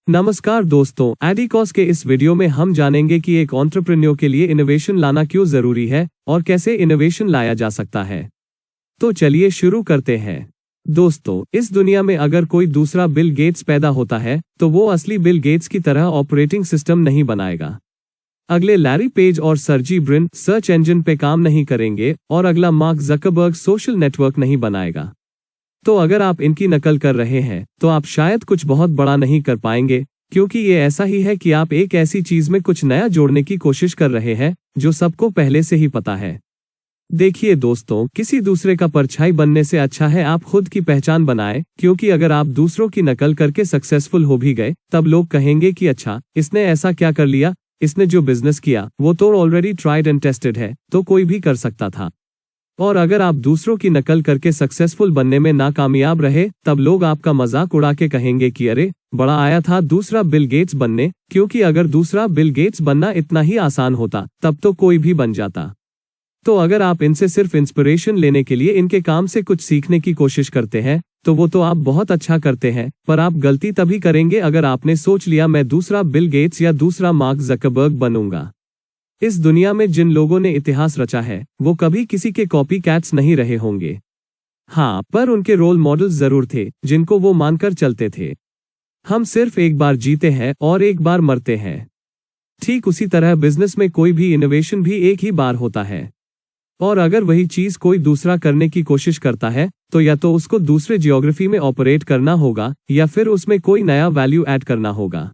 नमस्कार दोस्तों, एडिकॉस के इस वीडियो में हम जानेंगे कि एक एंटरप्रेन्योर के लिए इनोवेशन लाना क्यों जरूरी है और कैसे इनोवेशन लाया जा सकता है। तो चलिए शुरू करते हैं। दोस्तों, इस दुनिया में अगर कोई दूसरा बिल गेट्स पैदा होता है तो वो असली बिल गेट्स की तरह ऑपरेटिंग सिस्टम नहीं बनाएगा। अगले लैरी पेज और सर्जी ब्रिन सर्च इंजन पे काम नहीं करेंगे और अगला मार्क जकरबर्ग सोशल नेटवर्क नहीं बनाएगा। तो अगर आप इनकी नकल कर रहे हैं तो आप शायद कुछ बहुत बड़ा नहीं कर पाएंगे, क्योंकि ये ऐसा ही है कि आप एक ऐसी चीज में कुछ नया जोड़ने की कोशिश कर रहे हैं जो सबको पहले से ही पता है। देखिए दोस्तों, किसी दूसरे का परछाई बनने से अच्छा है आप खुद की पहचान बनाएं, क्योंकि अगर आप दूसरों की नकल करके सक्सेसफुल हो भी गए तब लोग कहेंगे कि अच्छा, इसने ऐसा क्या कर लिया, इसने जो बिजनेस किया वो तो ऑलरेडी ट्राइड एंड टेस्टेड है, तो कोई भी कर सकता था। और अगर आप दूसरों की नकल करके सक्सेसफुल बनने में नाकामयाब रहे तब लोग आपका मजाक उड़ा के कहेंगे कि अरे, बड़ा आया था दूसरा बिल गेट्स बनने, क्योंकि अगर दूसरा बिल गेट्स बनना इतना ही आसान होता तब तो कोई भी बन जाता। तो अगर आप इनसे सिर्फ इंस्पिरेशन लेने के लिए इनके काम से कुछ सीखने की कोशिश करते हैं तो वो तो आप बहुत अच्छा करते हैं, पर आप गलती तभी करेंगे अगर आपने सोच लिया मैं दूसरा बिल गेट्स या दूसरा मार्क जकरबर्ग बनूंगा। इस दुनिया में जिन लोगों ने इतिहास रचा है वो कभी किसी के कॉपी कैट्स नहीं रहे होंगे। हाँ, पर उनके रोल मॉडल्स जरूर थे जिनको वो मानकर चलते थे। हम सिर्फ एक बार जीते हैं और एक बार मरते हैं। ठीक उसी तरह बिजनेस में कोई भी इनोवेशन भी एक ही बार होता है, और अगर वही चीज कोई दूसरा करने की कोशिश करता है तो या तो उसको दूसरे जियोग्राफी में ऑपरेट करना होगा या फिर उसमें कोई नया वैल्यू ऐड करना होगा।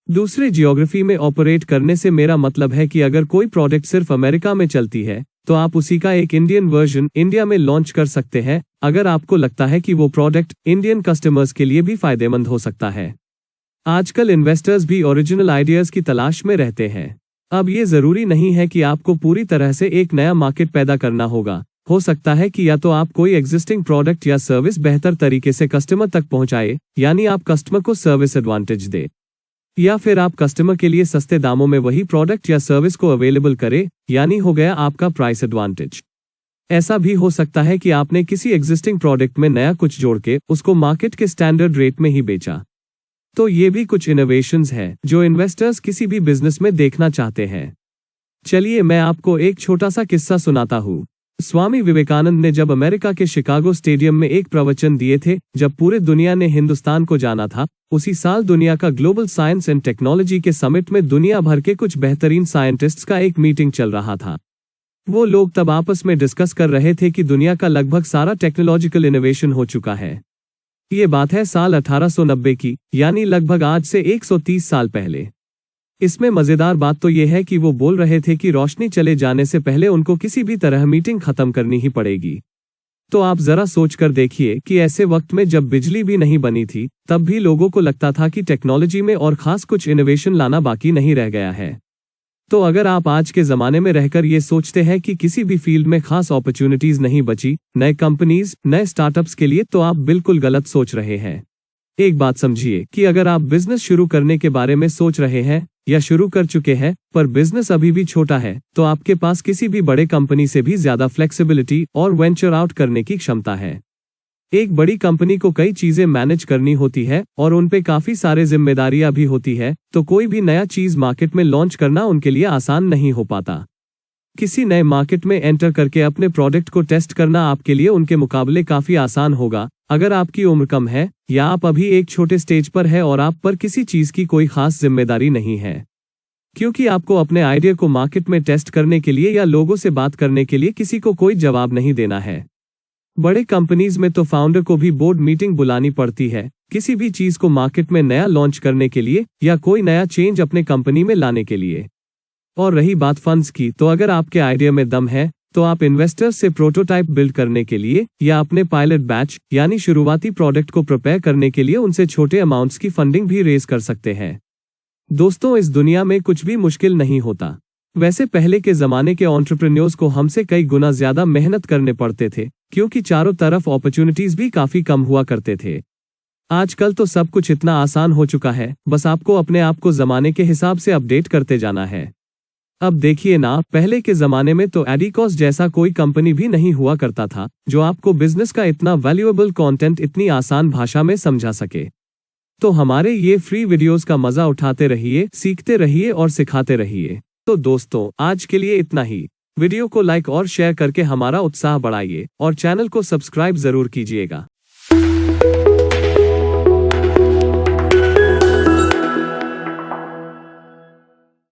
दूसरे जियोग्राफी में ऑपरेट करने से मेरा मतलब है कि अगर कोई प्रोडक्ट सिर्फ अमेरिका में चलती है तो आप उसी का एक इंडियन वर्जन इंडिया में लॉन्च कर सकते हैं, अगर आपको लगता है कि वो प्रोडक्ट इंडियन कस्टमर्स के लिए भी फायदेमंद हो सकता है। आजकल इन्वेस्टर्स भी ओरिजिनल आइडियाज की तलाश में रहते हैं। अब ये जरूरी नहीं है कि आपको पूरी तरह से एक नया मार्केट पैदा करना होगा। हो सकता है कि या तो आप कोई एग्जिस्टिंग प्रोडक्ट या सर्विस बेहतर तरीके से कस्टमर तक पहुंचाए, यानी आप कस्टमर को सर्विस एडवांटेज दे, या फिर आप कस्टमर के लिए सस्ते दामों में वही प्रोडक्ट या सर्विस को अवेलेबल करें, यानी हो गया आपका प्राइस एडवांटेज। ऐसा भी हो सकता है कि आपने किसी एग्जिस्टिंग प्रोडक्ट में नया कुछ जोड़ के उसको मार्केट के स्टैंडर्ड रेट में ही बेचा। तो ये भी कुछ इनोवेशंस हैं जो इन्वेस्टर्स किसी भी बिजनेस में देखना चाहते हैं। चलिए मैं आपको एक छोटा सा किस्सा सुनाता हूँ। स्वामी विवेकानंद ने जब अमेरिका के शिकागो स्टेडियम में एक प्रवचन दिए थे जब पूरे दुनिया ने हिंदुस्तान को जाना था, उसी साल दुनिया का ग्लोबल साइंस एंड टेक्नोलॉजी के समिट में दुनिया भर के कुछ बेहतरीन साइंटिस्ट्स का एक मीटिंग चल रहा था। वो लोग तब आपस में डिस्कस कर रहे थे कि दुनिया का लगभग सारा टेक्नोलॉजिकल इनोवेशन हो चुका है। ये बात है साल 1890 की, यानी लगभग आज से 130 साल पहले। इसमें मजेदार बात तो यह है कि वो बोल रहे थे कि रोशनी चले जाने से पहले उनको किसी भी तरह मीटिंग खत्म करनी ही पड़ेगी। तो आप जरा सोच कर देखिए कि ऐसे वक्त में जब बिजली भी नहीं बनी थी तब भी लोगों को लगता था कि टेक्नोलॉजी में और खास कुछ इनोवेशन लाना बाकी नहीं रह गया है। तो अगर आप आज के जमाने में रहकर ये सोचते हैं कि किसी भी फील्ड में खास अपॉर्चुनिटीज नहीं बची नए कंपनीज, नए स्टार्टअप्स के लिए, तो आप बिल्कुल गलत सोच रहे हैं। एक बात समझिए कि अगर आप बिजनेस शुरू करने के बारे में सोच रहे हैं या शुरू कर चुके हैं पर बिजनेस अभी भी छोटा है, तो आपके पास किसी भी बड़े कंपनी से भी ज्यादा फ्लेक्सिबिलिटी और वेंचर आउट करने की क्षमता है। एक बड़ी कंपनी को कई चीजें मैनेज करनी होती है और उन पे काफी सारे जिम्मेदारियां भी होती है, तो कोई भी नया चीज मार्केट में लॉन्च करना उनके लिए आसान नहीं हो पाता। किसी नए मार्केट में एंटर करके अपने प्रोडक्ट को टेस्ट करना आपके लिए उनके मुकाबले काफी आसान होगा अगर आपकी उम्र कम है या आप अभी एक छोटे स्टेज पर है और आप पर किसी चीज की कोई खास जिम्मेदारी नहीं है, क्योंकि आपको अपने आइडिया को मार्केट में टेस्ट करने के लिए या लोगों से बात करने के लिए किसी को कोई जवाब नहीं देना है। बड़े कंपनीज में तो फाउंडर को भी बोर्ड मीटिंग बुलानी पड़ती है किसी भी चीज को मार्केट में नया लॉन्च करने के लिए या कोई नया चेंज अपने कंपनी में लाने के लिए। और रही बात फंड्स की, तो अगर आपके आइडिया में दम है तो आप इन्वेस्टर्स से प्रोटोटाइप बिल्ड करने के लिए या अपने पायलट बैच यानी शुरुआती प्रोडक्ट को प्रिपेयर करने के लिए उनसे छोटे अमाउंट्स की फंडिंग भी रेज कर सकते हैं। दोस्तों, इस दुनिया में कुछ भी मुश्किल नहीं होता। वैसे पहले के जमाने के एंटरप्रेन्योर्स को हमसे कई गुना ज्यादा मेहनत करने पड़ते थे, क्योंकि चारों तरफ अपॉर्चुनिटीज भी काफी कम हुआ करते थे। आजकल तो सब कुछ इतना आसान हो चुका है, बस आपको अपने आप को जमाने के हिसाब से अपडेट करते जाना है। अब देखिए ना, पहले के जमाने में तो एडिकॉस जैसा कोई कंपनी भी नहीं हुआ करता था जो आपको बिजनेस का इतना वैल्यूएबल कंटेंट इतनी आसान भाषा में समझा सके। तो हमारे ये फ्री वीडियोस का मजा उठाते रहिए, सीखते रहिए और सिखाते रहिए। तो दोस्तों, आज के लिए इतना ही। वीडियो को लाइक और शेयर करके हमारा उत्साह बढ़ाइए और चैनल को सब्सक्राइब जरूर कीजिएगा।